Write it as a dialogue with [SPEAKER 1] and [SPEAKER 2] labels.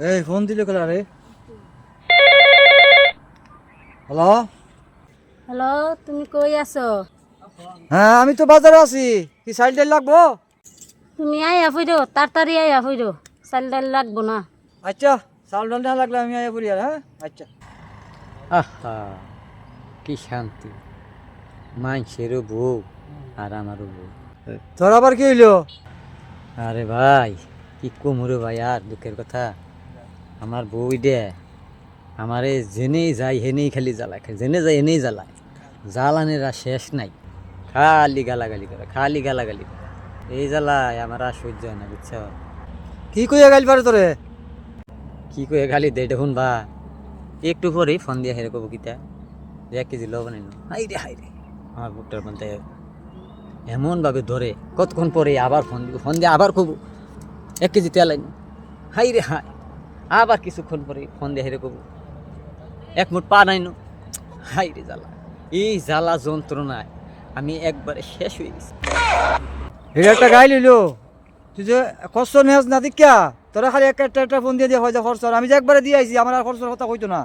[SPEAKER 1] এই ফোন দিলে কলা রে। হ্যালো
[SPEAKER 2] হ্যালো, তুমি কই আছো?
[SPEAKER 1] হ্যাঁ আমি তো বাজারে আছি, কি চাইল ডাইল লাগবো?
[SPEAKER 2] তুমি আইয়া ফিরো, তাড়াতাড়ি আইয়া ফিরো, চাল ডাল লাগবো না।
[SPEAKER 1] আচ্ছা চাল ডাল না লাগলে আমি আয়া পড়ি আর। হ্যাঁ আচ্ছা।
[SPEAKER 3] আহা কি শান্তি, মানুষেরও বউ আর আমারও বউ।
[SPEAKER 1] তোর আবার কি হইলো?
[SPEAKER 3] আরে ভাই কি কমরে ভাই, আর দুঃখের কথা, আমার বউ দে আমারে জেনেই যাই হেনেই খালি জ্বালায়, জেনে যাই এনেই জ্বালায়, জ্বালানের আর শেষ নাই, খালি গালাগালি করে, খালি গালাগালি করে, এই জ্বালায় আমার আর সহ্য হয় না, বুঝছ?
[SPEAKER 1] কি কইয়া গাইল পারে তোরে?
[SPEAKER 3] কি করে গালি দে দেখুন বা, একটু পরেই ফোন দিয়ে হেরে কবো কিতা 1 কেজি লবণ এনো, হাই রে আমার বুকটার মধ্যে এমনভাবে ধরে, কতক্ষণ পরে আবার ফোন দিব, ফোন দিয়ে আবার কব 1 কেজি তেল আইন, হাই রে হাই, আবার কিছুক্ষণ পরে ফোন দিয়ে হেরে কব 1 মুঠ পা নাইনো, হাই রে জ্বালা, এই জ্বালা যন্ত্রণায় আমি একবারে শেষ হয়ে গেছি।
[SPEAKER 1] এটা একটা গাইল হইলো, তুই যে কষ্ট নেস না দিকা তোরা খালি একটা ফোন দিয়ে হয় যে খরচ, আমি যে একবারে দিয়ে আইছি, আমার আর খরচের কথা কইতো না।